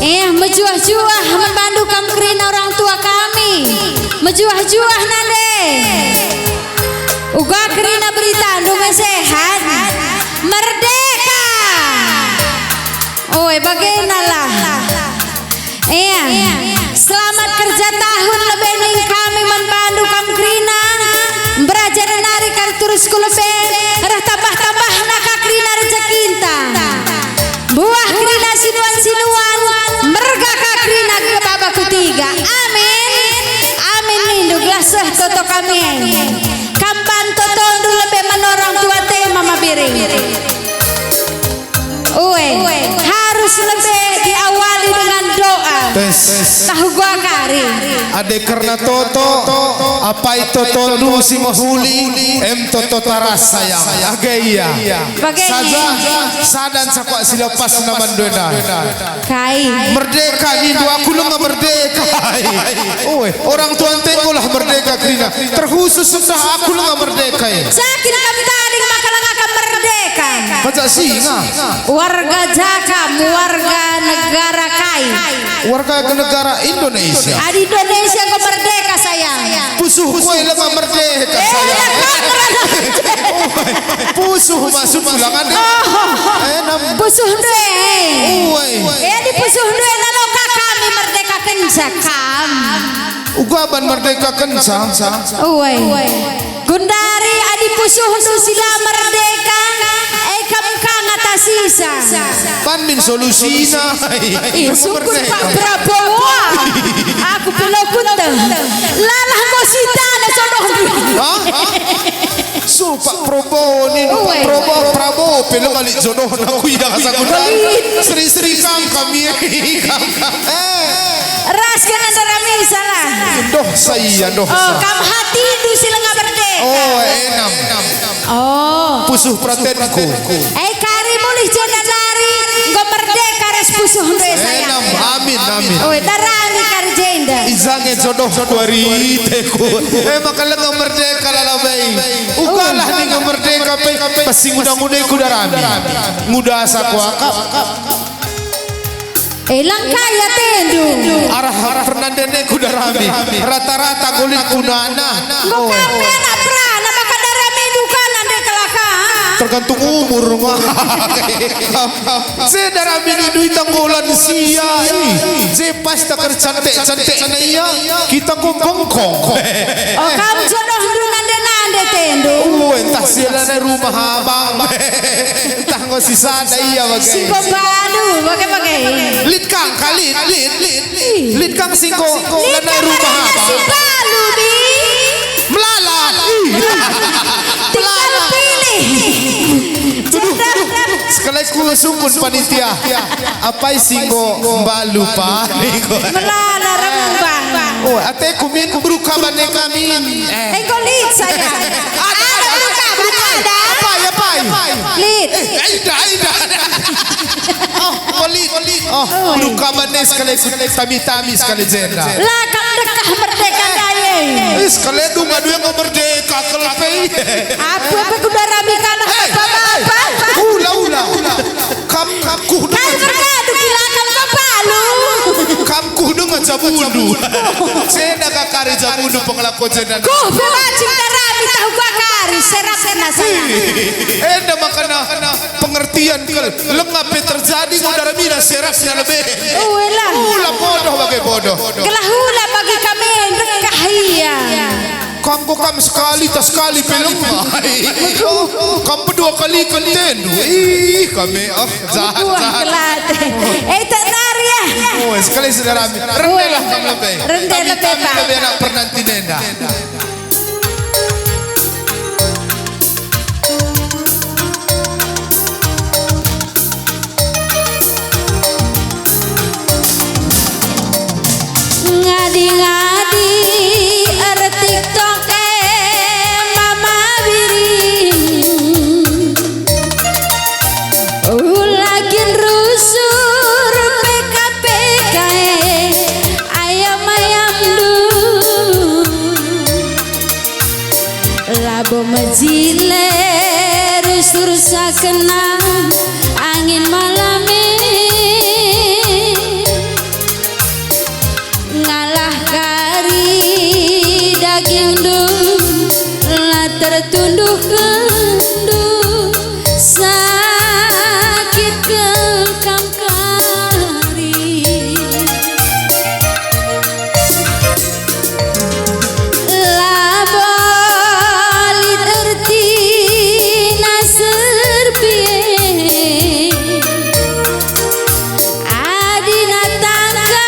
Mejuah-juah membantu kamkrina orang tua kami. Mejuah-juah nande. Uga kerina berita dume sehat. Merdeka. Oi bagaimana? Selamat kerja tahun lebih ning kami membantu kamkrina. Berajar nari karturus kulebe. Rah tambah-tambah naka krina rezekinta. Buah krina sinuan-sinuan. Merga kakrina ke babak ketiga. Amin. Amin nindu glaseh toto kami. Kampan toto dulu lebih menorong tua teh mama biring. Harus lebih diawali dengan doa. Tahu gua kari. Ade karena toto apa itu toto si mahuli toto taras sayang agaya saja sadan sakwa silapas naman dona kai merdeka ni dua aku lu merdeka orang tuan tenggolah merdeka krina terkhusus sudah aku lu merdeka sakit kami tadi makalang akan merdeka baca singa warga Jakam warga negara kai warga negara Indonesia di Indonesia kau merdeka sayang pusuh kue lama merdeka sayang pusuh masuk ulangan pusuh deh di pusuh deh nalo kami merdeka kencakam ugaban merdeka kencang Gundari adi pusuh sila merdeka sisa Panmin solusina syukur Pak Prabowo aku pelokut lalah mosita na sodoh so Pak Prabowo ni Pak Prabowo pelok balik jodoh aku yang asakundang seri-seri kami ras kan antara misalah doh saya kam hati du sila nga berde enam pusuh pratenku kari mulih jalan lari go merdeka res pusuh ndre saya amin darani kari jenda izange jodoh dwari teku makalang merdeka lalabay ugalah ni merdeka pasing udang-udang kudarami muda sakwakap lang kaya tendu arah Fernandene kudarami rata-rata kulit kunana kami anak prana maka darami dukan ande kelaka tergantung umur mah saya darami ni duit tanggulan sia saya pas tak cantik sana iya kita kongkong kamu jodoh dulu nande tendu entah silana rumah abang entah nggak sisa ada iya bagai singko balu bagai lit kang kali lit kang singko lana rumah abang si balu bi melalat tinggal pilih sekali ku sumpun panitia apa singko balu pa melalat rembang ate kumin beruka bane kami lit saya ada apa lit Aida beruka bane sekali tami sekali jenda lah kam dekah merdeka daya sekali dunga dua yang merdeka kelpei apa kudarami kana apa ula kam kudu kan berkadu kilakan kepalu kam kudu ngajabundu saya nak kari jabundu pengelako jenda bebacing darami tahu gua kari serap-serap saya makana pengertian lengap terjadi saudara mina serasnya lebih ulah bodoh bagai bodoh kelahula bagi kami rekahia kamu sekali tak sekali film kamu dua kali konten kami jahat tak nari ya sekali saudara rendah kamu lebih rendah lebih anak pernanti nenda ngadi-ngadi TikTok mama biring lagi rusur PKPK ayam-ayam du labo majile rusur sakena angin malam tunduh kendu sakit kekam kari labali terti naser pie adina tangga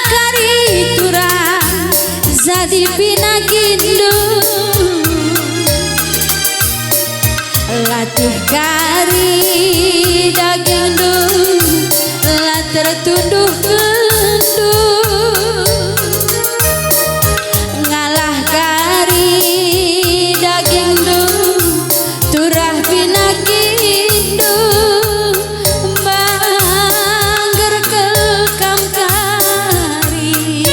kari turang jadi pinagindu latih kari daging du latar tunduh kendu ngalah kari daging du turah pinagindu bangger kekam kari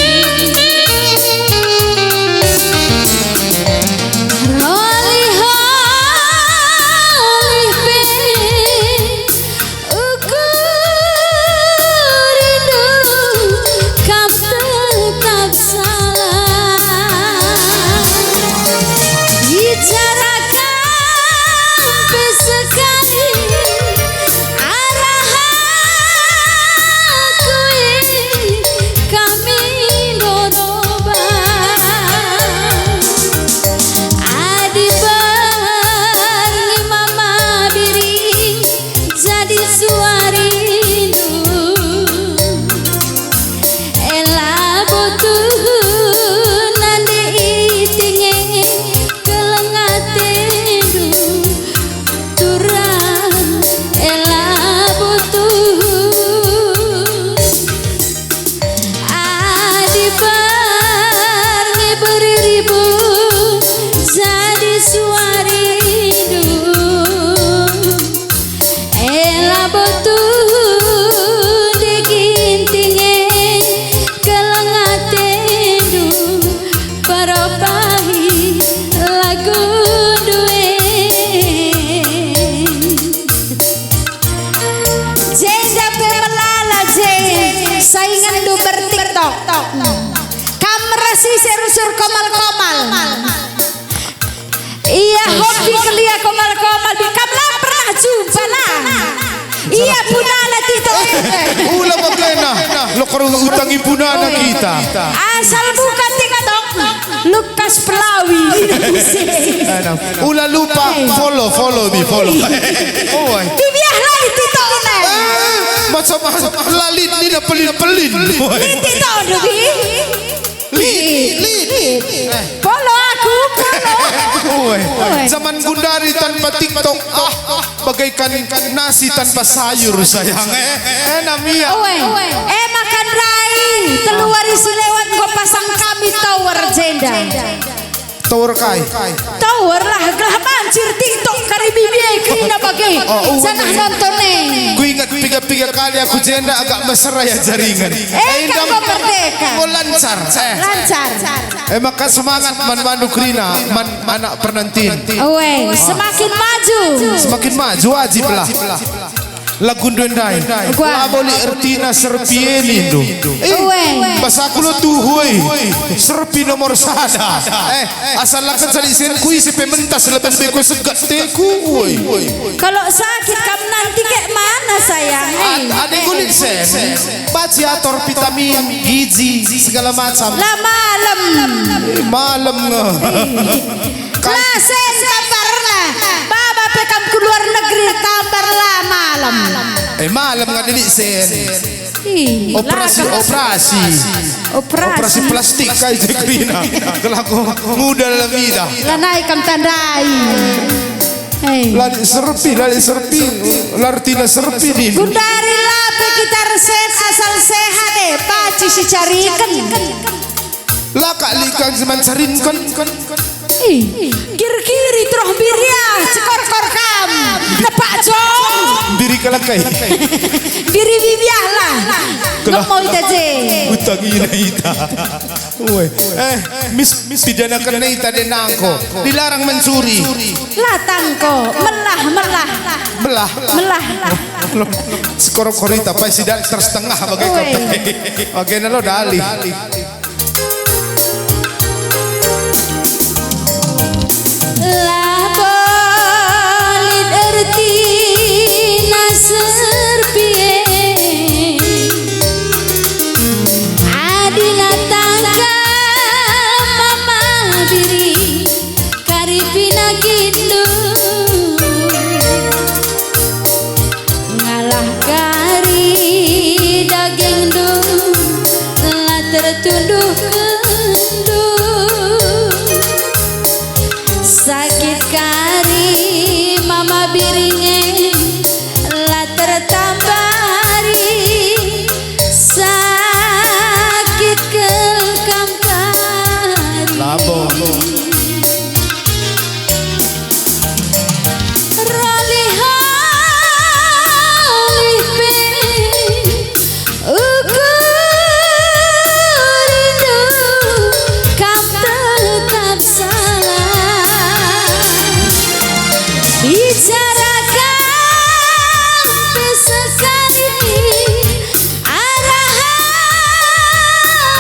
Rolih pe ukur rindu kap tetap salah bicarakan pesekali arah aku kami dodoba Adi barni mama biring jadi suarindu ela butuh nande itinge kelengatendu turang ela butuh Adi barni beribu jadi suarindu ela butuh digintinge kelengatendu paropahi lagu duen Jenda pemelala saingan du bertiktok kamrasi serusur komal-komal iya hobi kelia komal-komal kamla pernah jumpa lah iya punana tito Ulah bagena lo karung utangi punana kita. asal buka tiktok Lukas Pelawi Ulah lupa follow me follow. Oh, bibiah lagi tito ne macam lalit ni pelin. tito dubi follow aku follow Zaman Gundari tanpa TikTok bagaikan nasi tanpa sayur sayang. Namia. Makan rai teluari lewat go pasang kami tower jenda Tower kai. tower lah gelah mancir TikTok kari bibi kena bagi jangan nonton Ku ingat tiga kali aku jenda agak mesra ya jaringan. kan go merdeka Kau lancar. lancar Maka semangat man Bandu Krina man anak penantin. semakin maju Semakin maju wajib lah. Lagu Dendai. Gua boleh ertina serpieni do. Bahasa aku lo tuh hoi. Serpi nomor sada. Asal lakan salisen kui si pementas lepas beko segat teku hoi. kalau sakit kamu nanti kayak mana sayang Ada kulit sen. Baca ator vitamin, gizi segala macam. lah malam Malam klasen kabarna baba pekam keluar negeri kabarlah malam malam nggak dilik sen. Ih, Operasi plastik kayak Krina. Kelaku muda dalam vida. lah naik kam tandai Lari serpi, lartina serpi di. Gundari lape kita resen asal sehat paci si carikan Laka likan zaman carinkan. kiri-kiri terus biriah cekor-kor kam nepak cong Diri kalakai. biri bibiah lah ngomong ita je Utang ita. Mis pidana kena ita denangko. Dilarang mencuri. latangko melah Belah. Skor-kor ita pas tidak tersetengah bagai kote. Oke nalo dali. lah serpie adila tangga mama biri karipina kindu ngalah kari daging du telah tertunduh kendu sakit kari mama biringe lah tertambari sakit kelkam kari Labo. Ralih halih pe ukur itu kam tetap salah bicarakan sekali arah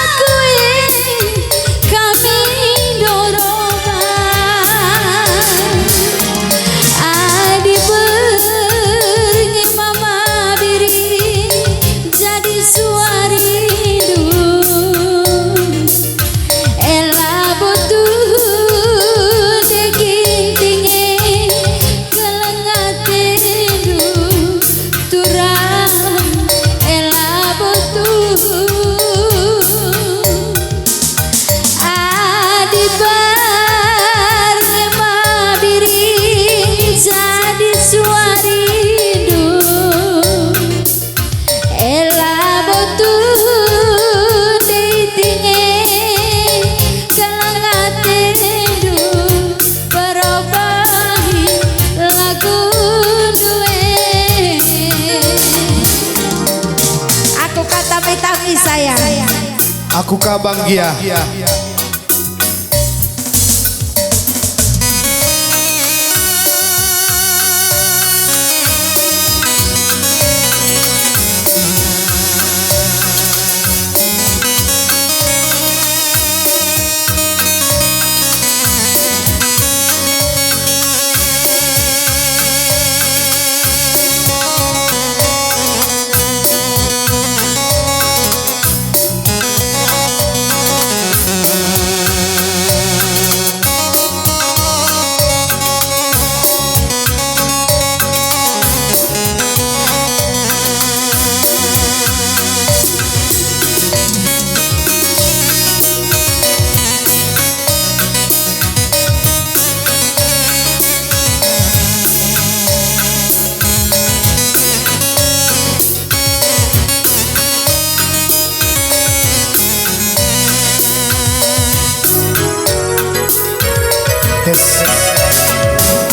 aku kami doroban adi berngi mama biri jadi suaridu ela butuh daging tinggi kelengatedu turang ela butuh adi barema biri jadi suaridu ela butuh ditinge kelangatedu perobahi lagu duwe aku kata tapi sayang Aku kabang gia.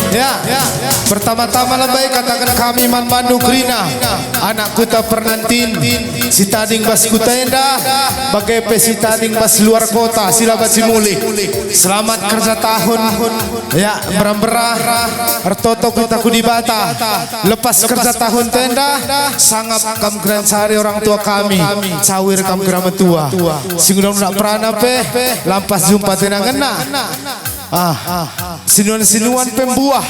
Ya, pertama-tama lebay katakan kami man Mandu Krina anak kuta pernantin si tading bas kuta endah bagai si tading bas luar kota sila basi muli selamat kerja tahun ya berah artoto kita kudibata lepas kerja tahun tenda sangat kam keren sehari orang tua kami cawir kam keramat tua singulong nak perana pe lampas jumpa tenang kena sinuan-sinuan pembuah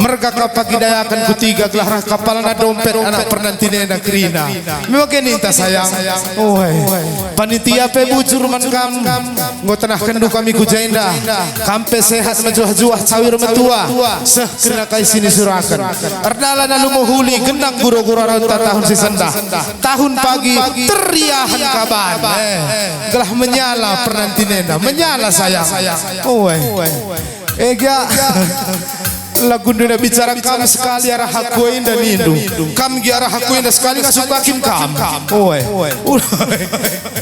mereka kapagidayakan kutiga gelah kapal na dompet anak pernantine na Krina mewake ninta sayang panitia pe bujur man kam ngotanah kendu kami kujainda kampe sehat majuah-juah cawir metua seh kena kai sini surakan ardala na lumuhuli genang guru-guru ranta tahun sisenda tahun pagi teriahan kaban gelah menyala pernantine na menyala sayang Ega lagu dunia bicara kam sekali arah hakuin dan indu kam gi arah hakuin dan sekali ngasup bakim kam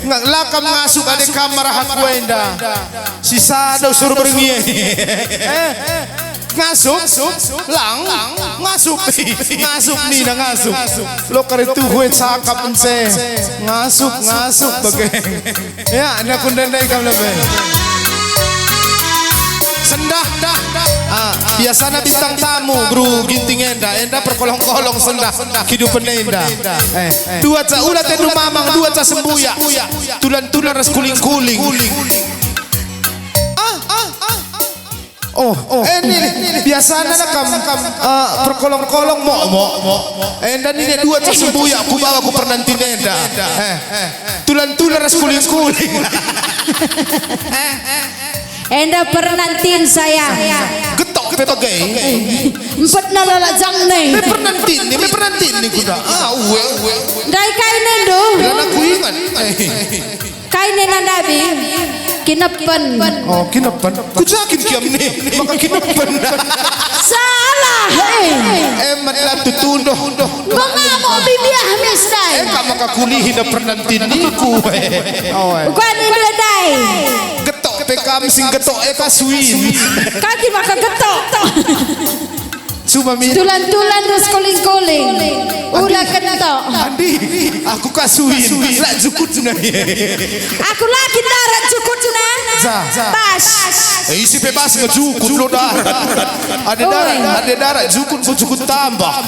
nggak lakam ngasup ada kam arah hakuin dah sisa ada suruh beringi ngasup lang ngasup nih dah ngasup lo karitu gue cakap ense ngasup bagai ya nak kundandai kam lebih sendah biasanya bintang tamu bro ginting enda perkolong-kolong sendah kehidupan enda dua ca ulat tendu mamang dua ca sembuya tulan-tulan ras kuling-kuling Ini biasanya na perkolong-kolong mo. Dan ini dua tersembuya aku bawa aku pernantinenda. Tulan-tulan ras kuling-kuling. Enda pernantin saya. Getok kita gay. Empat nalalajang nih. Me pernantin ni kuda. Dai kainin do. Dan aku ingat. Kainin na nabi. Kinapan. Kinapan. Kujakin kiam ni. Maka kinapan. Salah. Matlah tutundo. Mga mo bibiyah misday. Maka kulihin na pernantin ni ku. Kuanin do dai. Getok pekam sing getok kaswin. Kaki maka getok. Sumami. Tulan-tulan terus kuling-kuling. Ulah ketok. Andi, aku kasuin. Lak jukut na. Aku lagi darat cukup na. Bas. Isi bebas ngejukut lo darat. Ada darat jukut ku jukut tambah.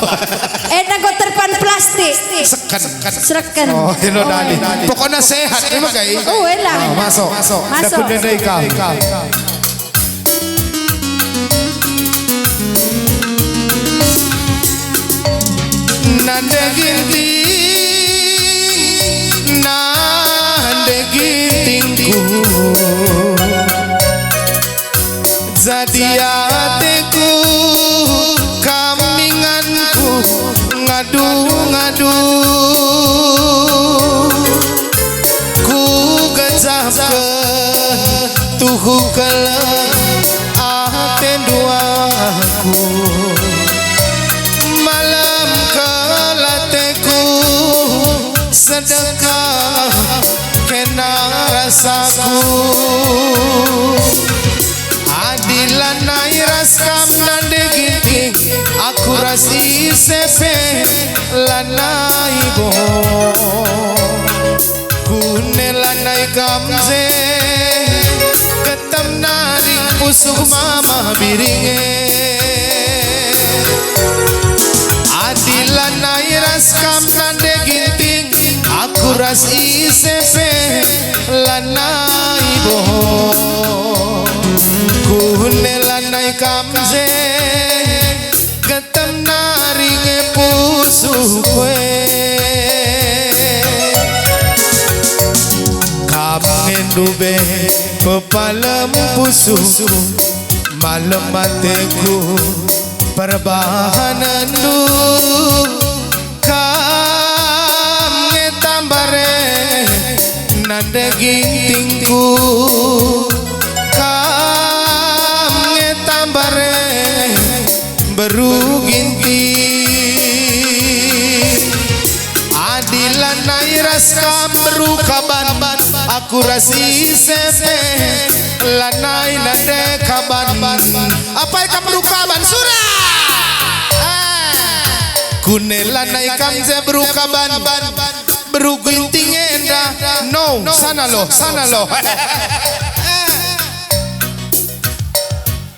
Enak kau terpan plastik. Sekan. Hello Dali. Pokoknya sehat ni magai. Elah. Masuk. Dapat dendai kau. Nande gintingku jadi hatiku kaminganku ngadu ku gejapkan tuhu kelak aten duaku sedekah kena rasaku adilan nai raskam nande ginting aku rasi sepe lanai bo kune lanai kamze ketam nari pusuk mama biringe adilan nai raskam nande ginting aku ras isepe lanai boh kuhne lanai kamze ketem naringe pusu kue kamen dube pepalam pusu malam mateku perbahanan du nande gintingku kamnge tambare beruginti adilan nairas kam berukaban aku rasi sepe lanai nande kaban apa ikam berukaban surah kune lanai kamze berukaban beruginting enda no sana lo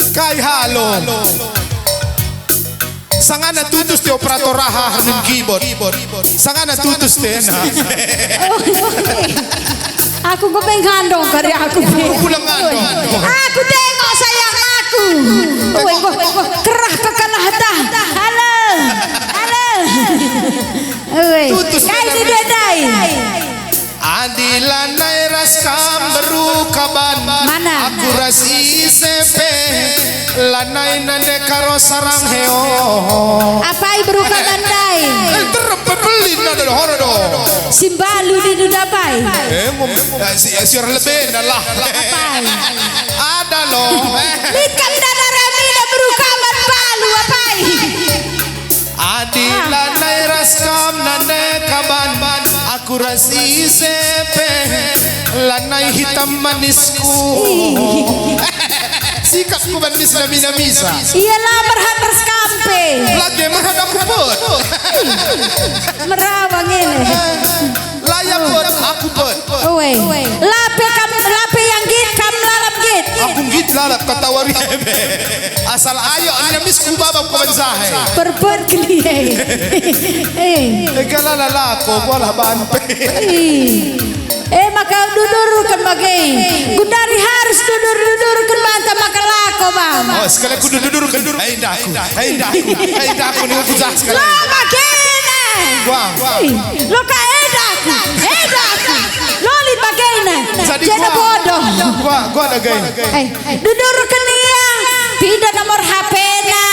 kai halo sangana tutus te operator raha harnim keyboard sangana tutus te na aku kepengandong kari aku pulang ngandong aku tengok sayang aku kerah kekalahta halo tutus kai di dai adilan nai raskam berukaban aku rasi sepe lanai nane karo sarang heo apa berukaban dai terpelin nade horodo simbalu di dudapai siar lebih lah ada lo likan dada rami da berukaban balu apai adilan nai raskam nane kaban aku rasi sepe lanai hitam manisku sikapku manis na misa iyalah merhat berskampe lagi merhat aku pun merawang ini layak pun aku pun lape yang git kam lalap git aku git lalap kata wari asal ayo anamisku babak ko bansahe perpun kliye kalala lako wala ban maka dudurkan bagai Gundari harus dudurkan mata maka lako bang. Oh sekali aku dudurkan. Hei daku nih aku jah sekali. Lo bagena. Wah. Lo ka edaku. Lo li bagena. Jadi Jangan bodoh. Gua ada gay. Dudurkan dia. Pindah nomor HP na.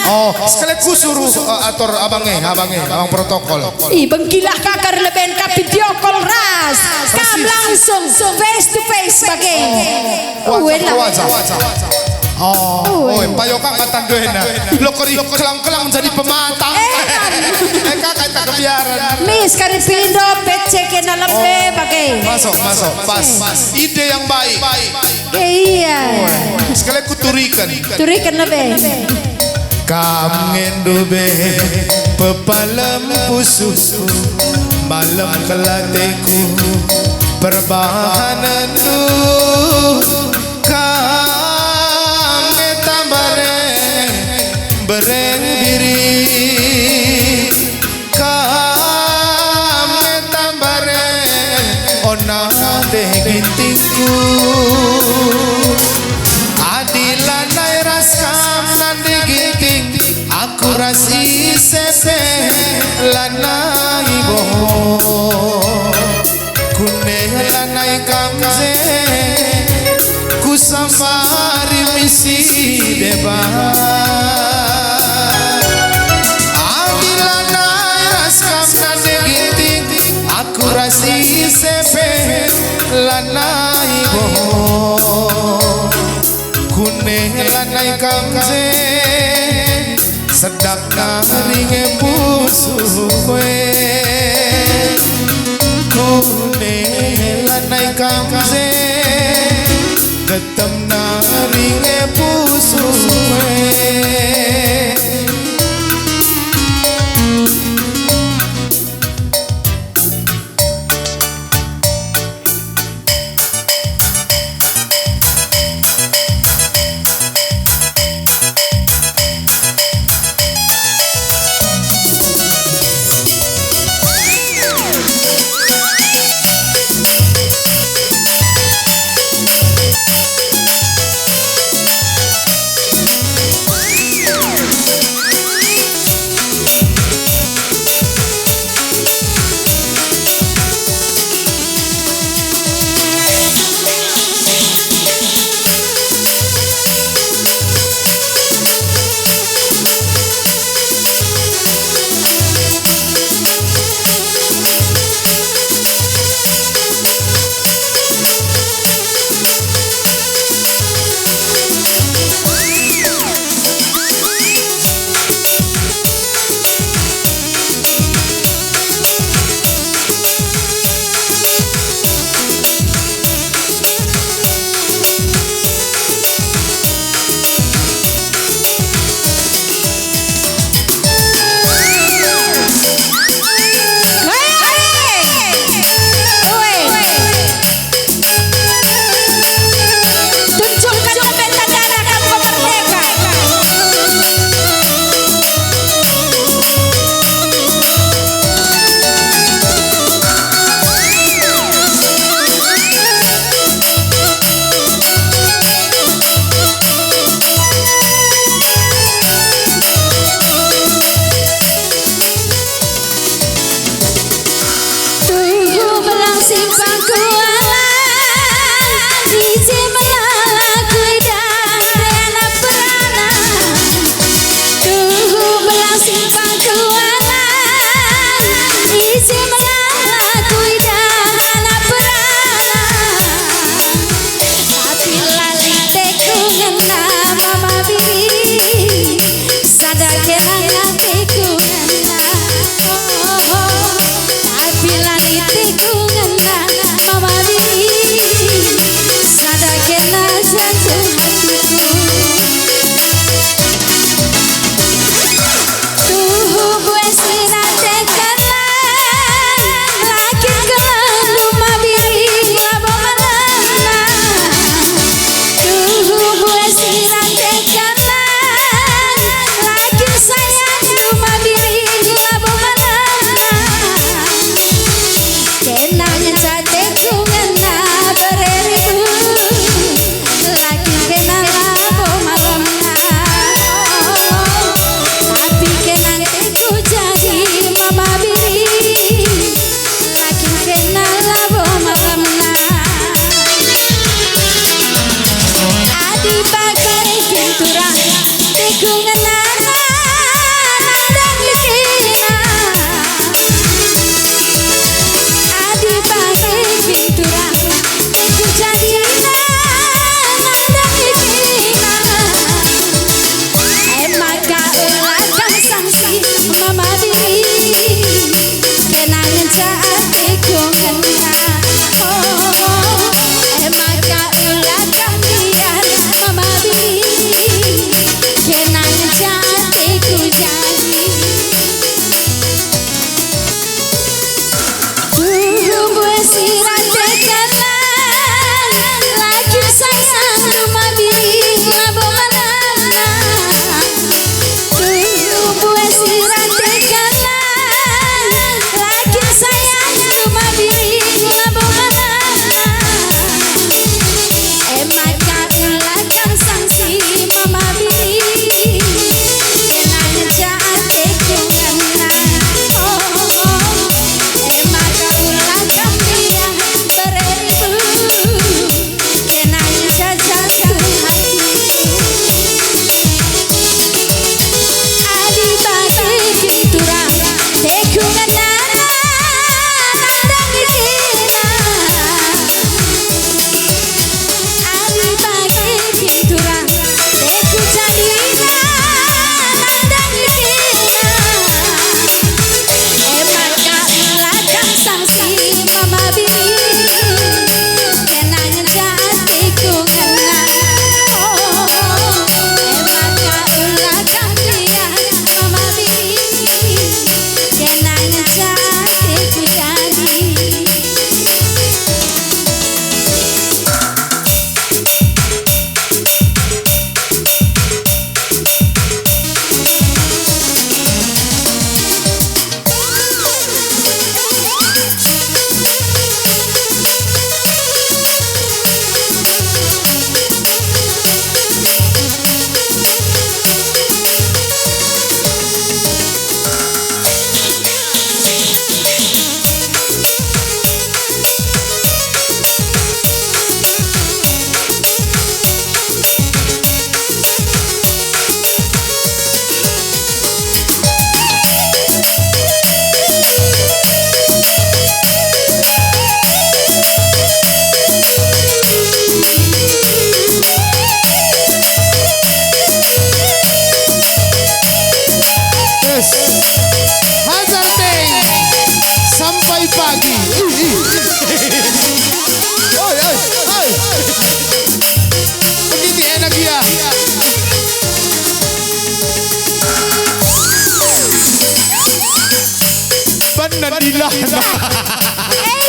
Oh, sekali ku suruh atur abang protokol. Bengkilah kakar leben ka video call ras. Kam langsung face to face bagai. Oh, payoka ngatandohin na. Lo kelang-kelang jadi pematang. Kakak tak kebiaran. Miss Karipindo pecek na lembe bagai. Masuk, pas. Ide yang baik. Iya. Sekali ku turikan Lebe. Kam ngendube pepalem pusuku malam kelateku perbahanan tu kam bereng diri kam ona teh gintingku adilanai raskam nandi ginting aku rasi sepe lanai boh kune lanai kamze kusafari misi deba adilanai raskam nandi ginting aku rasi sepe lanai boh kune lanai kamze sedap naringe pusu kue kune lanai kamze ketem naringe pusu kue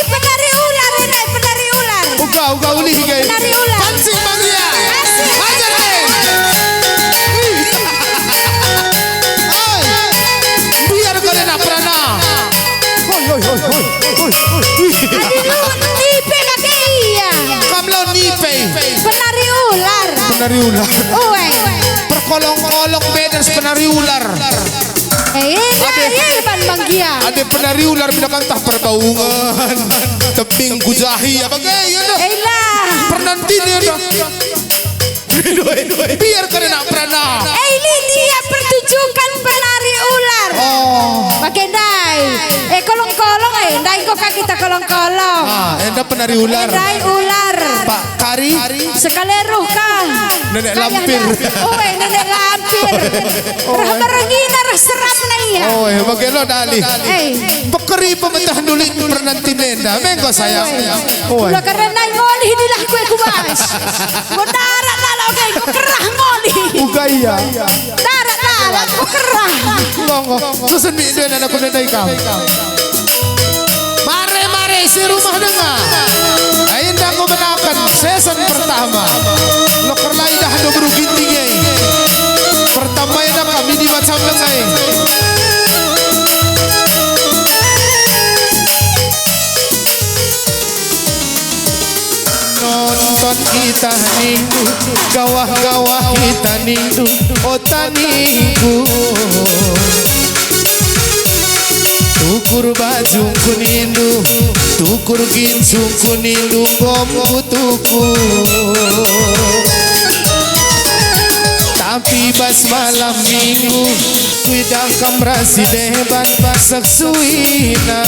penari ular ini, penari ular. Uga uli higay. Penari ular. Pansi Maria. Hajar biar kalian nak prana. Nipe kakek iya. Kamlo nipe. Penari ular. Penari ular. Uwe. Perkolong-kolong beda penari ular. Iya ban manggia. Ada penari ular binakan tah perbaungan. Tebing gujahi apa gaya dah. Elah. Pernanti dia dah. Biar kalian nak prana. Ini dia pertunjukan penari ular. Pakai dai. Kolong-kolong dai kok kita kolong-kolong. Enda penari ular. Dai ular. Pak Kari. Sekali kah? Nenek lampir. Nenek lampir. Merengina serap na iya. Bagelo dali. Pekeri pementahan dulu pernanti nenda. Mengko sayang. Ulah karena ngoli inilah kue kubas. Darat lala oke kerah ngoli. Ugaya. Darat lala ku kerah. Ngongo. Susun mi itu anak nenda ikam. Mare si rumah dengar. Ainda ko menakan season pertama. Lokar lai dah do berugin tinggi. Pertama yang kami di macam lengai. Nonton kita nindu, gawah-gawah kita nindu, otaningu. Tukur baju kunindu, tukur ginsu kunindu, ngomku tuku. Tapi bas malam minggu, kuidang kamrasi deban basak suina.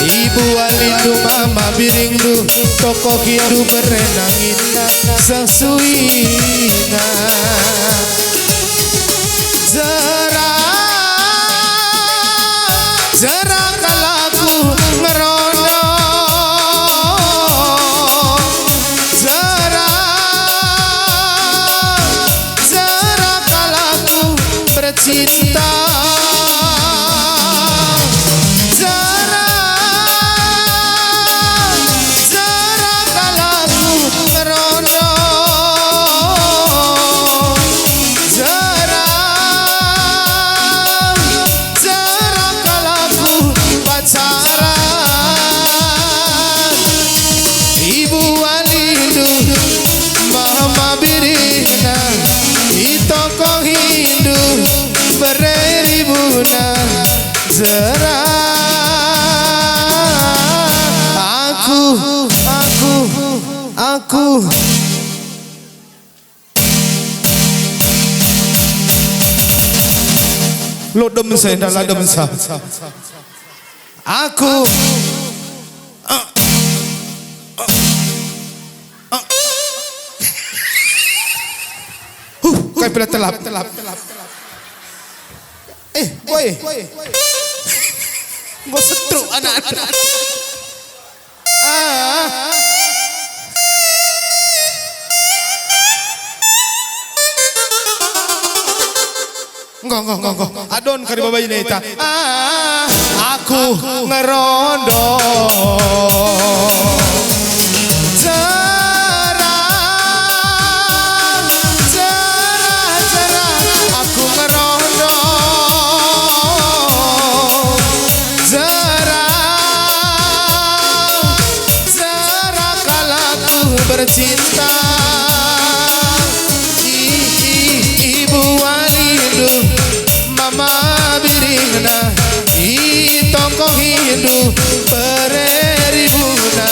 Ibu alindu mama biringdu, toko hindu berenangin sang suina. Zara kalaku ngerono. Zara kalaku bercinta. Zara kalaku ngerono. Zara kalaku pacaran. Ibu walindu mama birina, itoko hindu bereribuna. Zara aku lo demen saya dah lah demen saya. Aku kayak bila telap. Boy. Gua setruk anak-anak. Enggak. Adon kari babai neta. Aku ngerondo. Cerah. Aku ngerondo. Cerah kalaku bercinta. Ibu walindu mama biringna, itoko hindu bereribuna.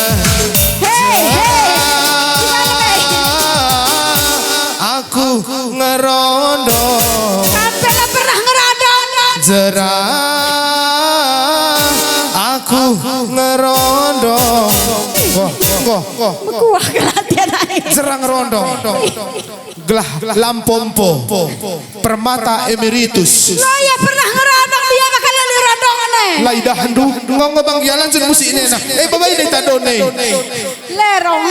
Aku ngerondo. Sampai pernah ngerondo. Zara aku ngerondo. Kuah kelatihan aja. Serang rondo. Gelah lampompo. Permata emeritus. Lo ya pernah ngerondong dia bakal ngerondong ane. Lai dahandu ngong bang jalan jeung musik ini nah. Babai ini tadone. Lerong.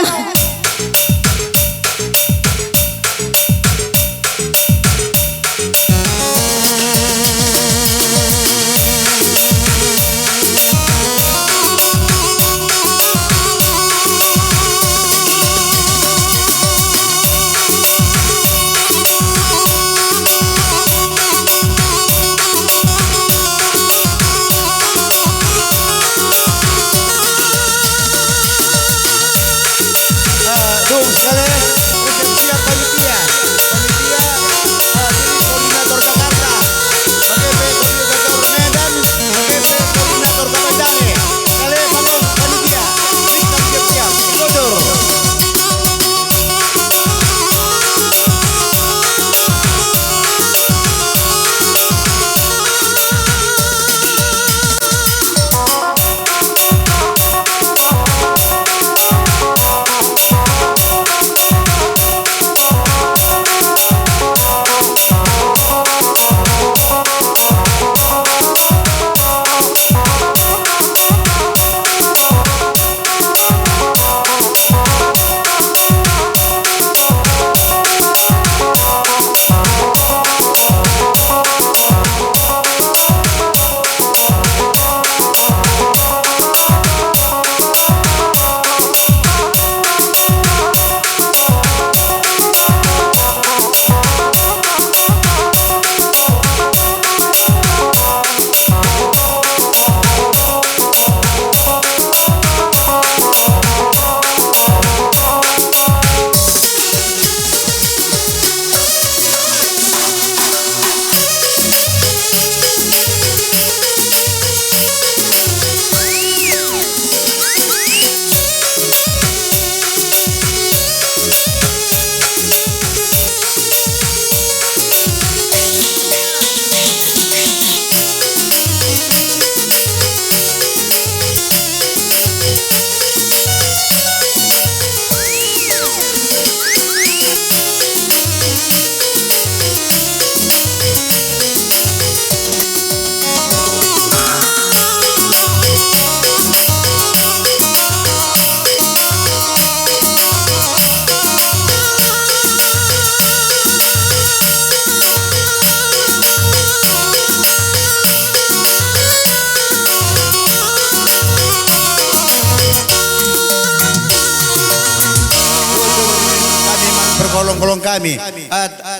golong-golong kami.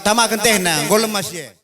Tamakan teh na, golong masye.